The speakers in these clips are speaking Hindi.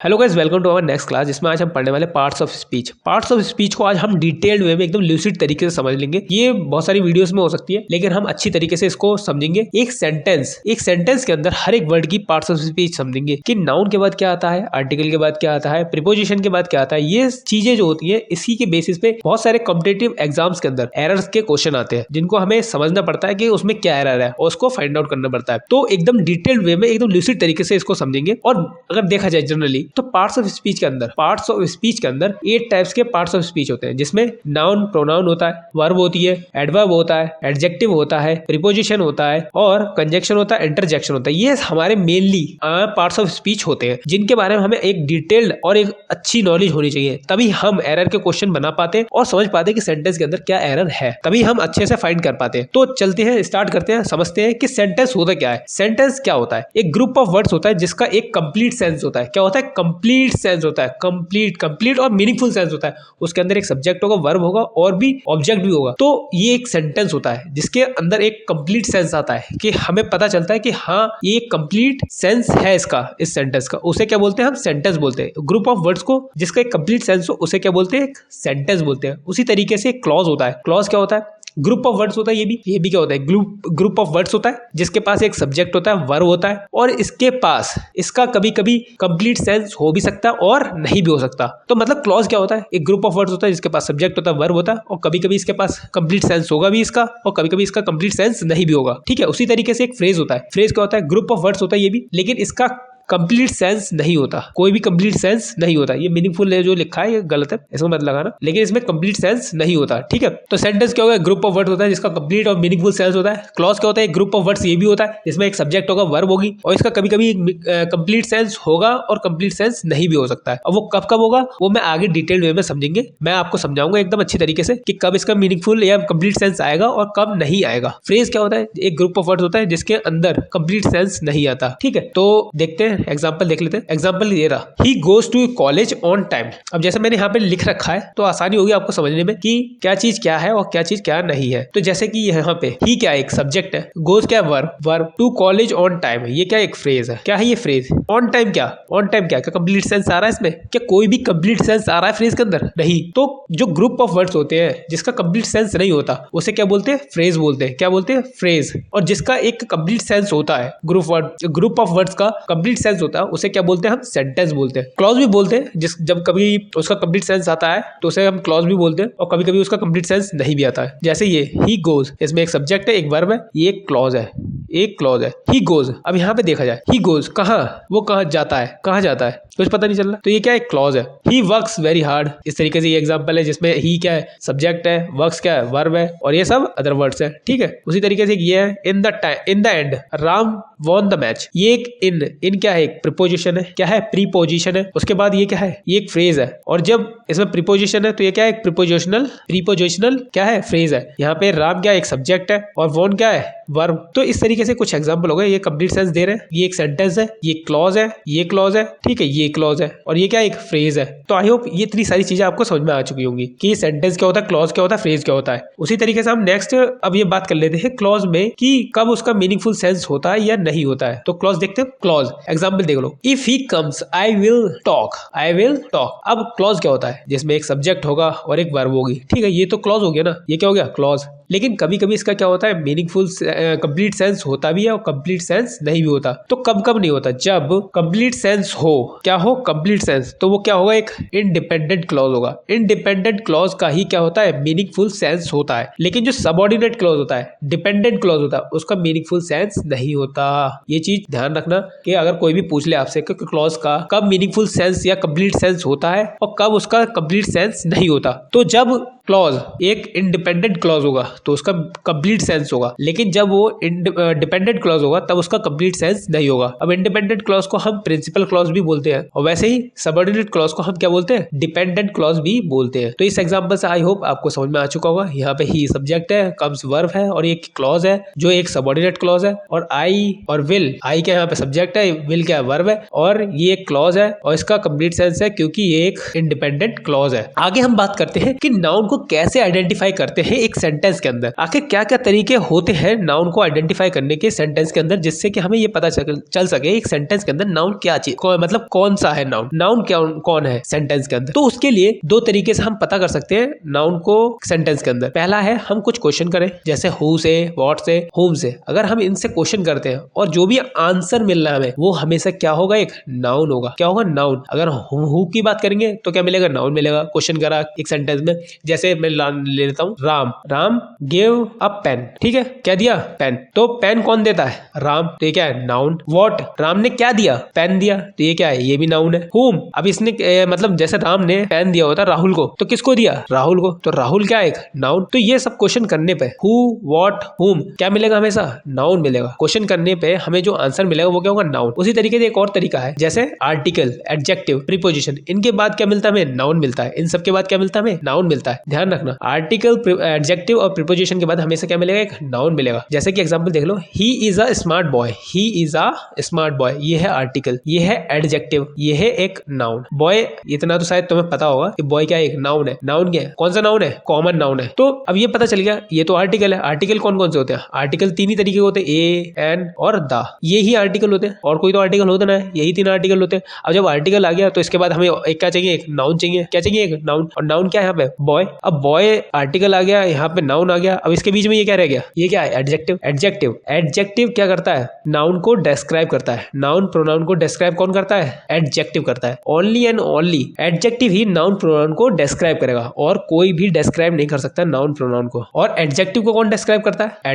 Hello guys, welcome to our next class जिसमें आज हम पढ़ने वाले parts of speech. Parts of speech को आज हम डिटेल्ड वे में एकदम लूसिड तरीके से समझ लेंगे। ये बहुत सारी वीडियोस में हो सकती है, लेकिन हम अच्छी तरीके से इसको समझेंगे। एक सेंटेंस के अंदर हर एक वर्ड की पार्ट्स ऑफ स्पीच समझेंगे कि नाउन के बाद क्या आता है, आर्टिकल के बाद क्या आता है, प्रीपोजिशन के बाद क्या आता है। ये चीजें जो होती है, इसी के बेसिस पे बहुत सारे कॉम्पिटिटिव एग्जाम्स के अंदर एरर्स के क्वेश्चन आते हैं, जिनको हमें समझना पड़ता है कि उसमें क्या एरर है और उसको फाइंड आउट करना पड़ता है। तो एकदम डिटेल्ड वे में, एकदम लूसिड तरीके से इसको समझेंगे। और अगर देखा जाए जनरली, तो पार्ट्स ऑफ स्पीच के अंदर 8 टाइप्स के पार्ट्स ऑफ स्पीच होते हैं, जिसमें नाउन, प्रोनाउन होता है, वर्ब होती है, एडवर्ब होता है, एडजेक्टिव होता है, प्रीपोजिशन होता है और कंजक्शन होता है, इंटरजेक्शन होता है। ये हमारे मेनली पार्ट्स ऑफ स्पीच होते हैं, जिनके बारे में हमें एक डिटेल्ड और एक अच्छी नॉलेज होनी चाहिए। तभी हम एरर के क्वेश्चन बना पाते हैं और समझ पाते हैं कि सेंटेंस के अंदर क्या एरर है, तभी हम अच्छे से फाइंड कर पाते हैं। तो चलते हैं, स्टार्ट करते हैं, समझते हैं कि सेंटेंस होता क्या है। सेंटेंस क्या होता है? एक ग्रुप ऑफ वर्ड्स होता है जिसका एक कंप्लीट सेंस होता है। क्या होता है? कंप्लीट सेंस होता है। कंप्लीट और मीनिंगफुल सेंस होता है। उसके अंदर एक सब्जेक्ट होगा, वर्ब होगा और भी ऑब्जेक्ट भी होगा। तो ये एक सेंटेंस होता है जिसके अंदर एक कंप्लीट सेंस आता है, कि हमें पता चलता है कि हाँ, ये एक कंप्लीट सेंस है इसका, इस सेंटेंस का। उसे क्या बोलते हैं? हम सेंटेंस बोलते हैं। ग्रुप ऑफ वर्ड्स को जिसका एक कंप्लीट सेंस हो, उसे क्या बोलते हैं? एक सेंटेंस बोलते हैं। उसी तरीके से एक क्लॉज होता है। क्लॉज क्या होता है? ग्रुप ऑफ वर्ड्स होता है। ये भी क्या होता है? ग्रुप ऑफ वर्ड्स होता है जिसके पास एक सब्जेक्ट होता है, वर्ब होता है, और इसके पास इसका कभी कभी कंप्लीट सेंस हो भी सकता है और नहीं भी हो सकता। तो मतलब क्लॉज क्या होता है? एक ग्रुप ऑफ वर्ड्स होता है जिसके पास सब्जेक्ट होता है, वर्ब होता है, और कभी कभी इसके पास कंप्लीट सेंस होगा भी इसका, और कभी कभी इसका कंप्लीट सेंस नहीं भी होगा। ठीक है। उसी तरीके से एक फ्रेज होता है। फ्रेज क्या होता है? ग्रुप ऑफ वर्ड्स होता है ये भी, लेकिन इसका कंप्लीट सेंस नहीं होता। कोई भी कंप्लीट सेंस नहीं होता। ये मीनिंगफुल है जो लिखा है, ये गलत है, इसको मत लगाना, लेकिन इसमें कंप्लीट सेंस नहीं होता। ठीक है। तो सेंटेंस क्या होगा? ग्रुप ऑफ वर्ड्स होता है जिसका कंप्लीट और मीनिंगफुल सेंस होता है। क्लॉज क्या होता है? एक ग्रुप ऑफ वर्ड्स ये भी होता है जिसमें एक सब्जेक्ट होगा, वर्ब होगी, और इसका कभी कभी कंप्लीट सेंस होगा और कंप्लीट सेंस नहीं भी हो सकता है। और वो कब कब होगा, वो मैं आगे डिटेल वे में समझेंगे। मैं आपको समझाऊंगा एकदम अच्छी तरीके से कि कब इसका मीनिंगफुल या कंप्लीट सेंस आएगा और कब नहीं आएगा। फ्रेज क्या होता है? एक ग्रुप ऑफ वर्ड्स होता है जिसके अंदर कंप्लीट सेंस नहीं आता। ठीक है। तो देखते हैं, एग्जाम्पल देख लेते हैं। एग्जाम्पल ये रहा, he goes to college on time. अब जैसे मैंने यहाँ पे लिख रखा है तो आसानी होगी आपको समझने में कि क्या चीज क्या है और क्या चीज क्या नहीं है। तो जैसे कि यहाँ पे ही क्या एक सब्जेक्ट है, गोज क्या verb, to college on time ये क्या एक फ्रेज है। क्या है ये फ्रेज? ऑन टाइम क्या कंप्लीट सेंस आ रहा है इसमें? क्या कोई भी कंप्लीट सेंस आ रहा है फ्रेज के अंदर? नहीं। तो जो ग्रुप ऑफ वर्ड्स होते हैं जिसका कंप्लीट सेंस नहीं होता, उसे क्या बोलते हैं? फ्रेज बोलते हैं। क्या बोलते हैं? फ्रेज। और जिसका एक कंप्लीट सेंस होता है, ग्रुप ऑफ वर्ड्स का कंप्लीट सेंस होता है, उसे क्या बोलते हैं? हम सेंटेंस बोलते हैं। क्लॉज भी बोलते हैं, जब कभी उसका कंप्लीट सेंस आता है तो उसे हम क्लॉज भी बोलते हैं, और कभी कभी उसका कंप्लीट सेंस नहीं भी आता है। जैसे ये ही गोज, इसमें एक सब्जेक्ट है, एक वर्ब है, ये एक क्लॉज है, ही गोज। अब यहाँ पे देखा जाए, ही गोज कहाँ, वो कहाँ जाता है, कुछ पता नहीं चल रहा। तो ये क्या है? क्लॉज है। He works very hard. इस तरीके से ये एग्जांपल है जिसमें ही क्या है? सब्जेक्ट है, वर्क्स क्या है? वर्ब है, और ये सब अदर वर्ड्स है। ठीक है। उसी तरीके से ये है, in the end Ram won the match. ये एक इन क्या है? एक प्रीपोजिशन है। क्या है? प्रीपोजिशन है। उसके बाद ये क्या है? ये एक फ्रेज है। और जब इसमें प्रीपोजिशन है तो ये क्या है? एक प्रीपोजिशनल क्या है? फ्रेज है। यहाँ पे राम क्या है? एक सब्जेक्ट है, और वॉन क्या है? वर्ब। तो इस तरीके से कुछ एग्जांपल हो गए। ये कंप्लीट सेंस दे रहे हैं, ये एक सेंटेंस है, ये क्लॉज है, ये क्लॉज है, ठीक है, ये क्लॉज है, और ये क्या? एक फ्रेज है। तो आई होप ये इतनी सारी चीजें आपको समझ में आ चुकी होंगी कि सेंटेंस क्या होता है, क्लॉज क्या होता है, फ्रेज क्या होता है। उसी तरीके से हम नेक्स्ट अब ये बात कर लेते हैं क्लॉज में कि कब उसका मीनिंगफुल सेंस होता है या नहीं होता है। तो क्लॉज देखते हैं। क्लॉज एग्जांपल देख लो, if he comes I will talk. अब क्लॉज क्या होता है? जिसमें एक सब्जेक्ट होगा और एक वर्ब होगी। ठीक है। ये तो क्लॉज हो गया ना, ये क्या हो गया? क्लॉज। लेकिन कभी कभी इसका क्या होता है? मीनिंगफुल कंप्लीट सेंस होता भी है और कंप्लीट सेंस नहीं भी होता। तो कब कब नहीं होता? जब कंप्लीट सेंस हो। क्या हो? Complete sense. तो वो क्या होगा? एक इंडिपेंडेंट क्लॉज होगा। इंडिपेंडेंट क्लॉज का ही क्या होता है? मीनिंगफुल सेंस होता है। लेकिन जो सबऑर्डिनेट क्लॉज होता है, डिपेंडेंट क्लॉज होता है, उसका मीनिंगफुल सेंस नहीं होता। ये चीज ध्यान रखना कि अगर कोई भी पूछ ले आपसे कि क्लॉज का कब मीनिंगफुल सेंस या कंप्लीट सेंस होता है और कब उसका कंप्लीट सेंस नहीं होता, तो जब क्लॉज एक इंडिपेंडेंट क्लॉज होगा तो उसका कंप्लीट सेंस होगा, लेकिन जब वो डिपेंडेंट क्लॉज होगा तब उसका कंप्लीट सेंस नहीं होगा। अब इंडिपेंडेंट क्लॉज को हम प्रिंसिपल क्लॉज भी बोलते हैं, और वैसे ही सबऑर्डिनेट क्लॉज को हम क्या बोलते हैं? डिपेंडेंट क्लॉज भी बोलते हैं। तो इस एग्जांपल से आई होप आपको समझ में आ चुका होगा। यहाँ पे ही सब्जेक्ट है, कम्स वर्ब है, और एक क्लॉज है जो एक सबऑर्डिनेट क्लॉज है, और आई और विल, आई क्या यहाँ पे सब्जेक्ट है, विल क्या वर्ब है, और ये एक क्लॉज है, और इसका कंप्लीट सेंस है क्योंकि ये एक इंडिपेंडेंट क्लॉज है। आगे हम बात करते हैं कि नाउन को को कैसे आइडेंटिफाई करते हैं एक सेंटेंस के अंदर, आखिर क्या क्या तरीके होते हैं नाउन को आइडेंटिफाई करने के सेंटेंस के अंदर, जिससे कि हमें ये पता चल सके एक सेंटेंस के अंदर नाउन क्या चीज मतलब कौन सा है नाउन क्या कौन है सेंटेंस के अंदर। तो उसके लिए दो तरीके से हम पता कर सकते हैं नाउन को सेंटेंस के अंदर। पहला है हम कुछ क्वेश्चन करें, जैसे हु से, व्हाट से, होम से। अगर हम इनसे क्वेश्चन करते हैं और जो भी आंसर मिल रहा है हमें वो हमेशा क्या होगा, एक नाउन होगा। क्या होगा, नाउन। अगर हु की बात करेंगे तो क्या मिलेगा, नाउन मिलेगा। क्वेश्चन करा एक सेंटेंस में, जैसे मैं ले लेता हूँ राम गिव अ पेन, ठीक है, क्या दिया, पेन। तो पेन कौन देता है, राम, तो ये क्या है, नाउन। व्हाट, राम ने क्या दिया, पेन दिया, तो ये क्या है, ये भी नाउन है। हुम, अब इसने मतलब जैसे राम ने पेन दिया होता राहुल को, तो किसको दिया, राहुल को, तो राहुल क्या है, एक नाउन। तो ये सब क्वेश्चन करने पे हु, व्हाट, हुम क्या मिलेगा, हमेशा नाउन मिलेगा। क्वेश्चन करने पे हमें जो आंसर मिलेगा वो क्या होगा, नाउन। उसी तरीके से एक और तरीका है, जैसे आर्टिकल, एडजेक्टिव, प्रीपोजिशन, इनके बाद क्या मिलता है, हमें नाउन मिलता है। इन सब के बाद क्या मिलता है, हमें नाउन मिलता है। ध्यान रखना, आर्टिकल, एडजेक्टिव और प्रीपोजिशन के बाद हमेशा क्या मिलेगा, एक नाउन मिलेगा। जैसे कि एग्जांपल देख लो, he is a smart boy, he is a smart boy, ये है आर्टिकल, ये है एडजेक्टिव, ये है एक नाउन। बॉय, इतना तो शायद तुम्हें पता होगा कि बॉय क्या है, एक नाउन है। नाउन क्या है, कौन सा नाउन है, कॉमन नाउन है। तो अब ये पता चल गया, ये तो आर्टिकल है। आर्टिकल कौन कौन से होते हैं, आर्टिकल तीन ही तरीके के होते हैं, ए, एन और द, ये ही आर्टिकल होते हैं। और कोई तो आर्टिकल होता ना है, यही तीन आर्टिकल होते हैं। अब जब आर्टिकल आ गया तो इसके बाद हमें एक क्या चाहिए, एक नाउन चाहिए। क्या चाहिए, एक नाउन। और नाउन क्या है यहाँ पे, बॉय। अब बॉय आर्टिकल आ गया, यहाँ पे नाउन आ गया। अब इसके बीच में ये क्या रह गया, ये क्या है, एडजेक्टिव। एडजेक्टिव क्या करता है, नाउन को डिस्क्राइब करता है। नाउन प्रोनाउन को डिस्क्राइब कौन करता है, एडजेक्टिव करता है। Only and only adjective he noun pronoun को डिस्क्राइब करेगा, और कोई भी डिस्क्राइब नहीं कर सकता नाउन प्रोनाउन को। और एडजेक्टिव को कौन डिस्क्राइब करता है,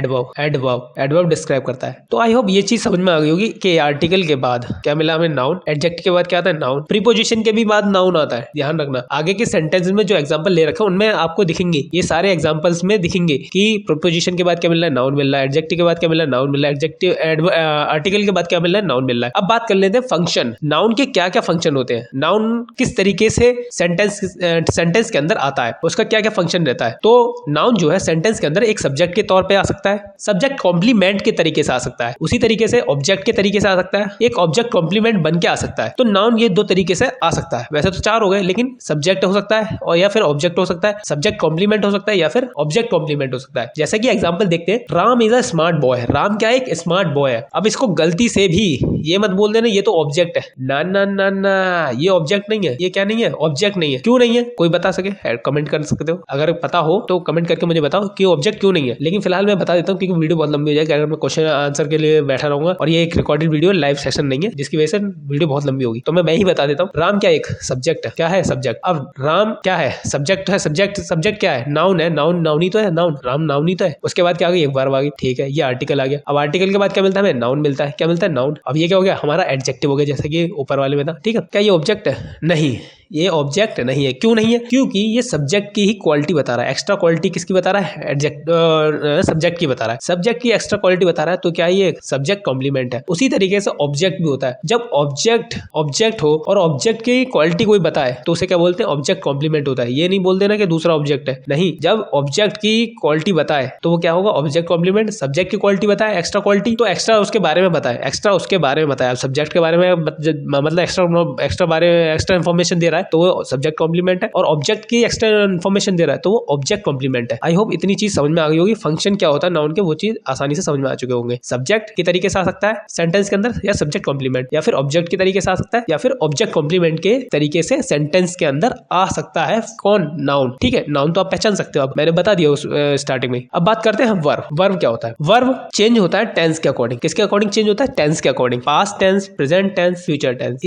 एडवर्ब डिस्क्राइब करता है। तो आई होप ये चीज समझ में आ गई होगी कि आर्टिकल के बाद क्या मिला हमें, नाउन। एडजेक्टिव के बाद क्या आता है, नाउन। प्रीपोजिशन के भी बाद नाउन आता है। ध्यान रखना, आगे के सेंटेंस में जो एग्जांपल ले रखा है उनमें आपको दिखेंगे, ये सारे एग्जांपल्स में दिखेंगे कि प्रीपोजिशन के बाद क्या मिल रहा है, नाउन मिल रहा है। एडजेक्टिव के बाद क्या मिल रहा है, नाउन मिल रहा है। एडजेक्टिव आर्टिकल के बाद क्या मिल रहा है, नाउन मिल रहा है। अब बात कर लेते हैं फंक्शन, नाउन के क्या क्या फंक्शन होते हैं, नाउन किस तरीके से सेंटेंस के अंदर आता है, उसका क्या क्या फंक्शन रहता है। तो नाउन जो है सेंटेंस के अंदर एक सब्जेक्ट के तौर पे आ सकता है, सब्जेक्ट कॉम्प्लीमेंट के तरीके से आ सकता है, उसी तरीके से ऑब्जेक्ट के तरीके से आ सकता है, एक ऑब्जेक्ट कॉम्प्लीमेंट बन के आ सकता है। तो नाउन ये दो तरीके से आ सकता है। वैसे तो चार हो गए, लेकिन सब्जेक्ट हो सकता है और या फिर ऑब्जेक्ट हो सकता है, सब्जेक्ट कॉम्प्लीमेंट हो सकता है या फिर ऑब्जेक्ट कॉम्प्लीमेंट हो सकता है। जैसे कि एग्जांपल देखते हैं, Ram is a smart boy. Ram क्या है, एक स्मार्ट बॉय है। अब इसको गलती से भी ये मत बोल देना ये तो ऑब्जेक्ट है, ना ना ना ना, ये ऑब्जेक्ट नहीं है। ये क्या नहीं है, ऑब्जेक्ट नहीं है। क्यों नहीं है, कोई बता सके, कमेंट कर सकते हो। अगर पता हो तो कमेंट करके मुझे बताओ कि ऑब्जेक्ट क्यों नहीं है। लेकिन फिलहाल मैं बता देता हूँ क्योंकि वीडियो बहुत लंबी हो जाएगी अगर मैं क्वेश्चन आंसर के लिए बैठा रहूंगा, और ये एक रिकॉर्डेड वीडियो, लाइव सेशन नहीं है, जिसकी वजह से वीडियो बहुत लंबी होगी। तो मैं ही बता देता हूँ, राम क्या एक सब्जेक्ट है। क्या है, सब्जेक्ट। अब राम क्या है, सब्जेक्ट है। सब्जेक्ट क्या है, नाउन है। नाउन ही तो है, नाउन। राम नाउन ही तो है। उसके बाद क्या आ गई, एक वर्ब आ गई, ठीक है, ये आर्टिकल आ गया। अब आर्टिकल के बाद क्या मिलता है हमें, नाउन मिलता है। क्या मिलता है, नाउन। अब ये क्या हो गया, हमारा एडजेक्टिव हो गया, जैसे कि ऊपर वाले में था, ठीक है। क्या ये ऑब्जेक्ट है, नहीं, ये ऑब्जेक्ट नहीं है। क्यों नहीं है, क्योंकि ये सब्जेक्ट की ही क्वालिटी बता रहा है। एक्स्ट्रा क्वालिटी किसकी बता रहा है, सब्जेक्ट की बता रहा है। सब्जेक्ट की एक्स्ट्रा क्वालिटी बता रहा है, तो क्या ये सब्जेक्ट कॉम्प्लीमेंट है। उसी तरीके से ऑब्जेक्ट भी होता है। जब ऑब्जेक्ट हो और ऑब्जेक्ट की क्वालिटी कोई बताए तो उसे क्या बोलते हैं, ऑब्जेक्ट कॉम्प्लीमेंट होता है। ये नहीं बोल देना कि दूसरा ऑब्जेक्ट है, नहीं। जब ऑब्जेक्ट की क्वालिटी बताए तो वो क्या होगा, ऑब्जेक्ट कॉम्प्लीमेंट। सब्जेक्ट की क्वालिटी बताए, एक्स्ट्रा क्वालिटी, तो एक्स्ट्रा उसके बारे में बताए, एक्स्ट्रा उसके बारे में बताया। सब्जेक्ट के बारे में मतलब एक्स्ट्रा इन्फॉर्मेशन दे रहा है तो वो सब्जेक्ट कॉम्प्लीमेंट है, और ऑब्जेक्ट की एक्स्ट्रा इन्फॉर्मेशन दे रहा है तो वो ऑब्जेक्ट कॉम्प्लीमेंट है। आई होप इतनी चीज समझ में आ गई होगी। फंक्शन क्या होता है नाउन के, वो चीज आसानी से समझ में आ चुके होंगे। सब्जेक्ट के तरीके से आ सकता है सेंटेंस के अंदर, या सब्जेक्ट कॉम्प्लीमेंट, या फिर ऑब्जेक्ट के तरीके से आ सकता है, या फिर ऑब्जेक्ट कॉम्प्लीमेंट के तरीके से सेंटेंस के अंदर आ सकता है। कौन, नाउन, ठीक है। नाउन तो आप पहचान सकते हो, अब मैंने बता दिया उस स्टार्टिंग में। अब बात करते हैं वर्ब। वर्ब क्या होता है, वर्ब चेंज होता है टेंस के अकॉर्डिंग। किसके अकॉर्डिंग चेंज होता है, टेंस के according. Past tense, present tense, future tense.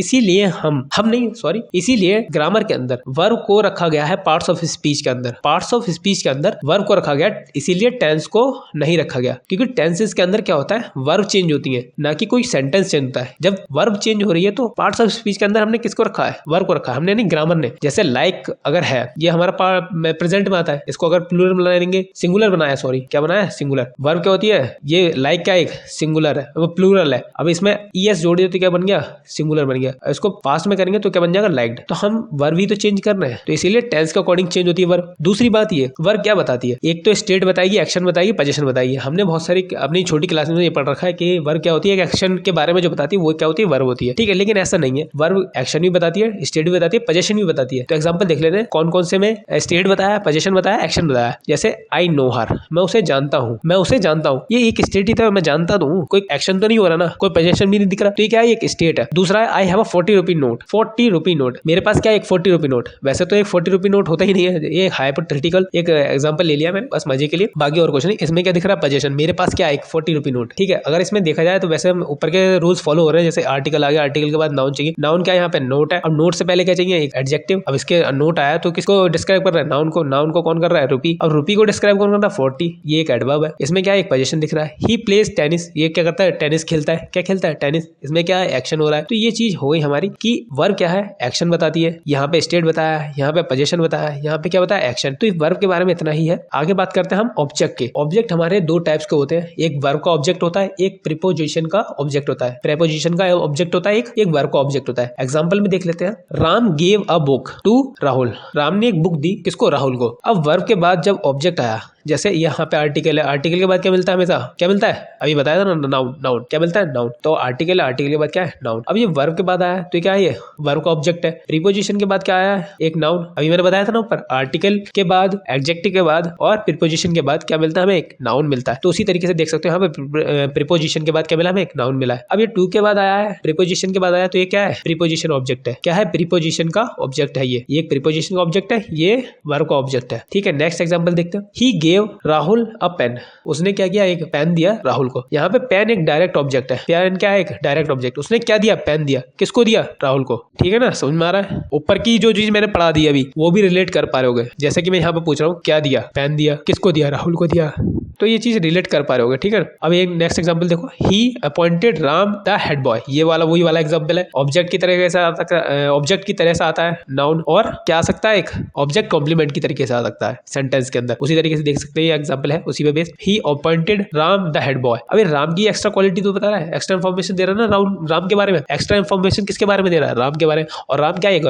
इसीलिए ग्रामर के अंदर वर्ब को रखा गया है पार्ट्स ऑफ स्पीच के अंदर। पार्ट्स ऑफ स्पीच के अंदर वर्ब को रखा गया, इसीलिए टेंस को नहीं रखा गया, क्योंकि टेंसेस के अंदर क्या होता है, वर्ब चेंज होती है, ना कि कोई सेंटेंस चेंज होता है। जब वर्ब चेंज हो रही है तो पार्ट्स ऑफ स्पीच के अंदर हमने किसको रखा है, वर्ब को रखा है, हमने नहीं, ग्रामर ने। जैसे लाइक अगर है, ये हमारा प्रेजेंट में आता है, इसको अगर प्लूरल बनाएंगे, सिंगुलर बनाया, सॉरी क्या बनाया, सिंगुलर। वर्ब क्या होती है, ये लाइक क्या एक सिंगुलर है, वो प्लूरल है। अब इसमें ईएस जोड़ दिया तो क्या बन गया, सिंगुलर बन गया। इसको पास्ट में करेंगे तो क्या बन जाएगा, लाइक्ड। तो हम हम वर्ब ही तो चेंज कर रहे हैं, तो इसीलिए टेंस के अकॉर्डिंग चेंज होती है वर्ब। दूसरी बात ये वर्ब क्या बताती है, एक तो स्टेट बताएगी, एक्शन बताएगी, पोजीशन बताएगी। हमने बहुत सारी अपनी छोटी क्लास में ये पढ़ रखा है कि वर्ब क्या होती है, एक्शन के बारे में जो बताती है वो क्या होती है, वर्ब होती है, ठीक है। लेकिन ऐसा नहीं है, वर्ब एक्शन भी बताती है, स्टेट भी बताती है, पोजीशन भी बताती है। तो एग्जांपल देख लेते हैं कौन कौन से में स्टेट बताया, पोजीशन बताया, एक्शन बताया। जैसे आई नो हर, मैं उसे जानता हूँ, मैं उसे जानता हूँ, ये एक स्टेट ही था, मैं जानता तो हूँ, कोई एक्शन तो नहीं हो रहा ना, कोई पोजीशन भी नहीं दिख रहा, तो ये क्या है, एक स्टेट है। दूसरा है I have a 40 rupee note, 40 rupee note, मेरे पास क्या है, एक 40 रुपी नोट। वैसे तो एक 40 रुपी नोट होता ही नहीं है, ये हाइपोथेटिकल एक एग्जांपल ले लिया मैंने बस मजे के लिए, बाकी और कुछ नहीं। इसमें क्या दिख रहा है, पोजीशन, मेरे पास क्या है, एक 40 रुपी नोट, ठीक है। अगर इसमें देखा जाए तो वैसे हम ऊपर के रूल्स फॉलो हो रहे हैं, जैसे आर्टिकल आ गया, आर्टिकल के बाद नाउन चाहिए, नाउन क्या है यहाँ पे, नोट है। अब नोट से पहले क्या चाहिए, एक एडजेक्टिव। अब इसके नोट आया तो किसको डिस्क्राइब कर रहा है, नाउन को। नाउन को कौन कर रहा है, रुपी। अब रुपी को डिस्क्राइब कौन कर रहा है, 40, ये एक एडवर्ब है। इसमें क्या है, एक पोजीशन दिख रहा है, ही प्लेज टेनिस, ये क्या करता है, टेनिस खेलता है, क्या खेलता है, टेनिस। इसमें क्या है, एक्शन हो रहा है। तो ये चीज हो गई हमारी कि वर्ब क्या है, एक्शन बताती है, यहाँ पे स्टेट बताया, यहाँ पे पोजीशन बताया, यहाँ पे क्या बताया, एक्शन। तो इस वर्ब के बारे में इतना ही है। आगे बात करते हैं हम ऑब्जेक्ट के। ऑब्जेक्ट हमारे दो टाइप्स के होते हैं, एक वर्ब का ऑब्जेक्ट होता है, एक प्रीपोजिशन का ऑब्जेक्ट होता है। प्रीपोजिशन का ऑब्जेक्ट होता है, एक वर्ब का ऑब्जेक्ट होता है। एग्जांपल में देख लेते हैं, Ram gave a book to Rahul, Ram ने एक बुक दी, किसको, राहुल को। अब वर्ब के बाद जब ऑब्जेक्ट आया, जैसे यहाँ पे आर्टिकल है, आर्टिकल के बाद क्या मिलता है, हमेशा क्या मिलता है, अभी बताया था ना, नाउन। नाउन क्या मिलता है, नाउन। तो आर्टिकल है, आर्टिकल के बाद क्या है, नाउन। अब ये वर्ब के बाद आया तो क्या है, ये वर्ब का ऑब्जेक्ट है। प्रीपोजिशन के बाद क्या आया है, एक नाउन। अभी मैंने बताया था ना ऊपर, आर्टिकल के बाद, एडजेक्टिव के बाद और प्रीपोजिशन के बाद क्या मिलता है, हमें एक नाउन मिलता है। तो उसी तरीके से देख सकते हो, यहाँ पे प्रीपोजिशन के बाद क्या मिला, हमें एक नाउन मिला है। अब ये टू के बाद आया है, प्रीपोजिशन के बाद आया, तो ये क्या है, प्रीपोजिशन ऑब्जेक्ट है। क्या है, प्रीपोजिशन का ऑब्जेक्ट है, ये एक प्रीपोजिशन का ऑब्जेक्ट है, ये वर्ब का ऑब्जेक्ट है, ठीक है। नेक्स्ट एग्जांपल देखते हैं, he gave Rahul a pen, उसने क्या किया, एक पेन दिया राहुल को। यहाँ पे पेन एक डायरेक्ट ऑब्जेक्ट है, पेन क्या है, एक डायरेक्ट ऑब्जेक्ट। उसने क्या दिया, पेन दिया, किसको दिया, राहुल को, ठीक है ना, समझ में आ रहा है। ऊपर की जो चीज मैंने पढ़ा दी अभी वो भी रिलेट कर पा रहे होगे, जैसे कि मैं यहाँ पे पूछ रहा हूँ, क्या दिया, पेन दिया, किसको दिया, राहुल को दिया, तो ये चीज रिलेट कर पा रहे होगे, ठीक है। अब एक नेक्स्ट एग्जांपल देखो, ही appointed Ram the head boy, ये वाला वही वाला एग्जांपल है। ऑब्जेक्ट की तरह से आता है, ऑब्जेक्ट की तरह से आता है नाउन, और क्या आ सकता है, एक ऑब्जेक्ट कॉम्प्लीमेंट की तरीके से आ सकता है सेंटेंस के अंदर। उसी तरीके से देख सकते हैं, ये एग्जांपल है उसी पे based. He appointed Ram the head boy, अभी राम की एक्स्ट्रा क्वालिटी तो बता रहा है, एक्स्ट्रा इन्फॉर्मेशन दे रहा है ना राम के बारे में। एक्स्ट्रा इन्फॉर्मेशन किसके बारे में दे रहा है, राम के बारे में। और राम क्या है, एक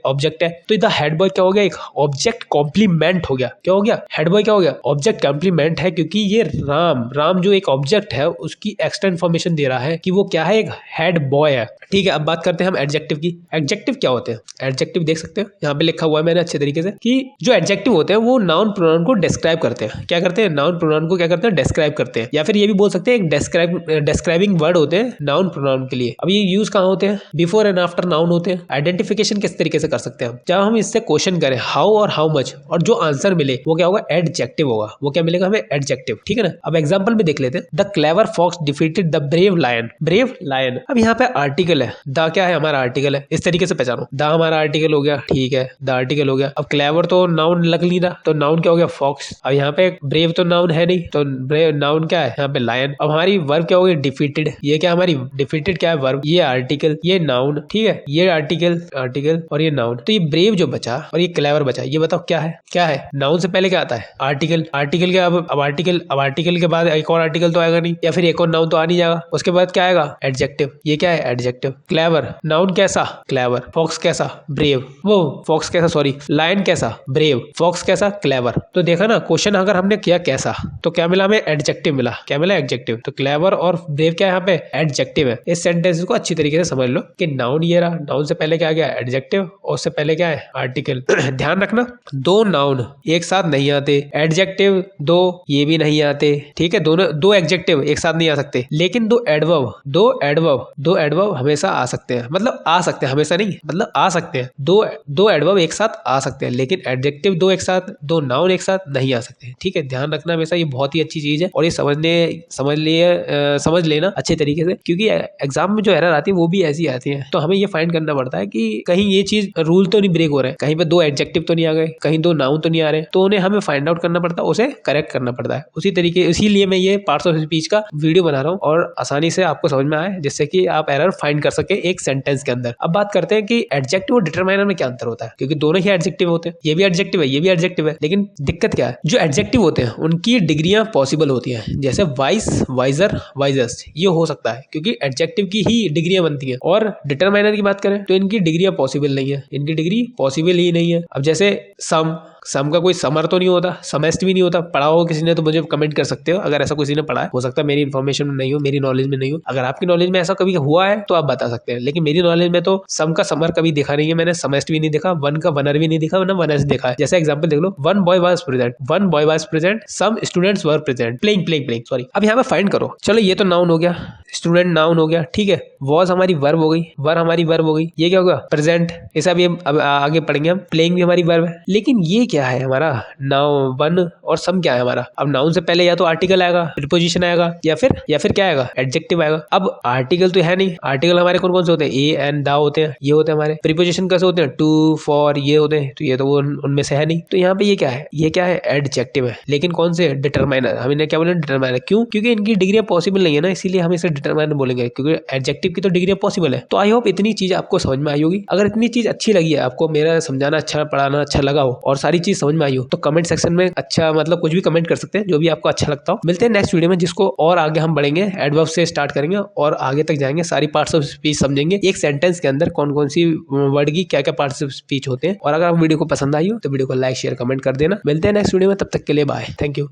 ऑब्जेक्ट है, तो द हेड बॉय क्या हो गया, एक ऑब्जेक्ट कॉम्प्लीमेंट हो गया। क्या हो गया, हेड बॉय क्या हो गया, ऑब्जेक्ट कॉम्प्लीमेंट है, क्योंकि ये राम जो एक ऑब्जेक्ट है उसकी एक्स्ट्रा इन्फॉर्मेशन दे रहा है कि वो क्या है, एक हेड बॉय है, ठीक है। अब बात करते हैं हम एडजेक्टिव की। एडजेक्टिव क्या होते हैं, एडजेक्टिव देख सकते हैं यहाँ पे लिखा हुआ है मैंने अच्छे तरीके से, कि जो एडजेक्टिव होते हैं वो नाउन प्रोनाउन को डिस्क्राइब करते हैं। क्या करते हैं, नाउन प्रोनाउन को क्या करते हैं, डिस्क्राइब करते हैं, या फिर ये भी बोल सकते हैं एक डिस्क्राइबिंग वर्ड होते हैं नाउन प्रोनाउन के लिए। अब ये यूज कहाँ होते हैं, बिफोर एंड आफ्टर नाउन होते हैं। आइडेंटिफिकेशन किस तरीके से कर सकते हैं, जब हम इससे क्वेश्चन करें हाउ और हाउ मच, और जो आंसर मिले वो क्या होगा, एडजेक्टिव होगा। वो क्या मिलेगा हमें, एडजेक्टिव, ठीक है ना। अब एग्जांपल में देख लेते हैं, the clever fox defeated the brave lion, brave lion. अब यहाँ पे आर्टिकल है, द क्या है, हमारा आर्टिकल है, इस तरीके से पहचानो, द हमारा आर्टिकल हो गया, ठीक है, द आर्टिकल हो गया। अब क्लेवर तो नाउन लग नहीं रहा, तो नाउन क्या हो गया, फॉक्स। अब यहाँ पे ब्रेव तो नाउन है नहीं, तो ब्रेव नाउन क्या है, यहाँ पे लायन। अब हमारी वर्ब क्या हो गई, डिफीटेड, ये क्या हमारी डिफीटेड क्या है, वर्ब, ये आर्टिकल, ये नाउन, ठीक है, ये आर्टिकल और ये नाउन। तो ये ब्रेव जो बचा और ये क्लेवर बचा, ये बताओ क्या है, क्या है। नाउन से पहले क्या आता है, आर्टिकल, आर्टिकल के अब आर्टिकल के बाद एक और आर्टिकल तो आएगा नहीं, या फिर एक और नाउन तो आ नहीं जाएगा। उसके बाद क्या आएगा, एडजेक्टिव, ये क्या है, एडजेक्टिव। क्लेवर नाउन कैसा, क्लेवर। फॉक्स कैसा, ब्रेव, वो फॉक्स कैसा, सॉरी, लायन कैसा, ब्रेव, फॉक्स कैसा, क्लेवर। तो देखा ना, क्वेश्चन अगर हमने किया कैसा, तो क्या मिला हमें, एडजेक्टिव मिला। क्या मिला, एडजेक्टिव। तो क्लेवर और ब्रेव क्या है, यहाँ पे एडजेक्टिव है। इस सेंटेंस को अच्छी तरीके से समझ लो कि नाउन ये रहा, नाउन से पहले क्या आ गया, एडजेक्टिव, और उससे पहले क्या है, आर्टिकल। ध्यान रखना, दो नाउन एक साथ नहीं आते, एडजेक्टिव दो ये भी नहीं आते, ठीक है। दोनों दो एडजेक्टिव एक साथ नहीं आ सकते, लेकिन दो एडवर्ब हमेशा आ सकते हैं, मतलब आ सकते हैं, हमेशा नहीं, मतलब आ सकते हैं। दो एडवर्ब एक साथ आ सकते हैं, लेकिन एडजेक्टिव दो एक साथ, दो नाउन एक साथ नहीं आ सकते, ठीक है। ध्यान रखना हमेशा, ये बहुत ही अच्छी चीज है, और ये समझ लेना अच्छे तरीके से, क्योंकि एग्जाम में जो एरर आती है वो भी ऐसी आती है। तो हमें ये फाइंड करना पड़ता है कि कहीं ये चीज रूल तो नहीं ब्रेक हो रहा है, कहीं पे दो एडजेक्टिव तो नहीं आ गए, कहीं दो नाउन तो नहीं आ रहे, तो उन्हें हमें फाइंड आउट करना पड़ता है, उसे करेक्ट करना पड़ता है। इसीलिए मैं ये पार्ट्स ऑफ स्पीच का वीडियो बना रहा हूँ, और आसानी से आपको समझ में आए, जिससे कि आप एरर फाइंड कर सके एक सेंटेंस के अंदर। अब बात करते हैं कि एडजेक्टिव और डिटरमाइनर में क्या अंतर होता है, क्योंकि दोनों ही एडजेक्टिव होते हैं, ये भी एडजेक्टिव है, ये भी एडजेक्टिव है, लेकिन दिक्कत क्या है, जो एडजेक्टिव होते हैं उनकी डिग्रियां पॉसिबल होती हैं, जैसे वाइस, वाइजर, वाइजस्ट, ये हो सकता है क्योंकि एडजेक्टिव की ही डिग्रियां बनती हैं। और डिटरमाइनर की बात करें तो इनकी डिग्रियां पॉसिबल नहीं है, इनकी डिग्री पॉसिबल ही नहीं है। अब जैसे सम का कोई समर तो नहीं होता, समेस्ट भी नहीं होता। पढ़ा हो किसी ने तो मुझे कमेंट कर सकते हो, अगर ऐसा किसी ने पढ़ा है। हो सकता है मेरी इन्फॉर्मेशन में नहीं हो, मेरी नॉलेज में नहीं हो। अगर आपकी नॉलेज में ऐसा कभी हुआ है तो आप बता सकते हैं, लेकिन मेरी नॉलेज में तो सम का समर कभी देखा नहीं है मैंने, समेस्ट भी नहीं देखा, वन का वनर भी नहीं देखा, ना वनर्स देखा है। जैसे एग्जाम्पल देख लो, one boy was present, some students were present, playing sorry. अब यहाँ पे फाइंड करो। चलो ये तो नाउन हो गया, स्टूडेंट नाउन हो गया, ठीक है। वॉज हमारी वर्ब हो गई, वर हमारी वर्ब हो गई। ये क्या होगा? प्रेजेंट। इसे अभी अब आगे पढ़ेंगे हम। प्लेइंग भी हमारी वर्ब है। लेकिन ये क्या है हमारा? नाउन, वन और सम क्या है हमारा? अब नाउन से पहले या तो आर्टिकल आएगा, प्रीपोजिशन आएगा, या फिर क्या आएगा? एडजेक्टिव आएगा। अब आर्टिकल तो है नहीं। आर्टिकल हमारे कौन कौन से होते हैं? ए एंड दा होते हैं, ये होते हैं हमारे। प्रीपोजिशन कैसे होते हैं? टू, फॉर, ये होते हैं, तो ये तो वो उनमें से है नहीं। तो यहाँ पे ये क्या है? ये क्या है? एडजेक्टिव है। लेकिन कौन से? डिटरमाइनर। हम इन्हें क्या बोले? डिटरमाइनर। क्यों? क्योंकि इनकी डिग्री पॉसिबल नहीं है ना, इसीलिए हम इसे डिटरमाइनर बोलेंगे, क्योंकि एडजेक्टिव की तो डिग्री पॉसिबल है। तो आई होप इतनी चीज आपको समझ में आई होगी। अगर इतनी चीज अच्छी लगी है आपको, मेरा समझाना अच्छा, पढ़ाना अच्छा लगा हो और सारी चीज समझ में आई हो, तो कमेंट सेक्शन में अच्छा मतलब कुछ भी कमेंट कर सकते हैं, जो भी आपको अच्छा लगता हो। मिलते हैं नेक्स्ट वीडियो में, जिसको और आगे हम बढ़ेंगे, एडवर्ब से स्टार्ट करेंगे और आगे तक जाएंगे, सारी पार्ट्स ऑफ स्पीच समझेंगे, एक सेंटेंस के अंदर कौन कौन सी वर्ड की क्या क्या पार्ट्स ऑफ स्पीच होते हैं। और अगर आप वीडियो को पसंद आई हो तो वीडियो को लाइक, शेयर, कमेंट कर देना। मिलते हैं नेक्स्ट वीडियो में, तब तक के लिए बाय, थैंक यू।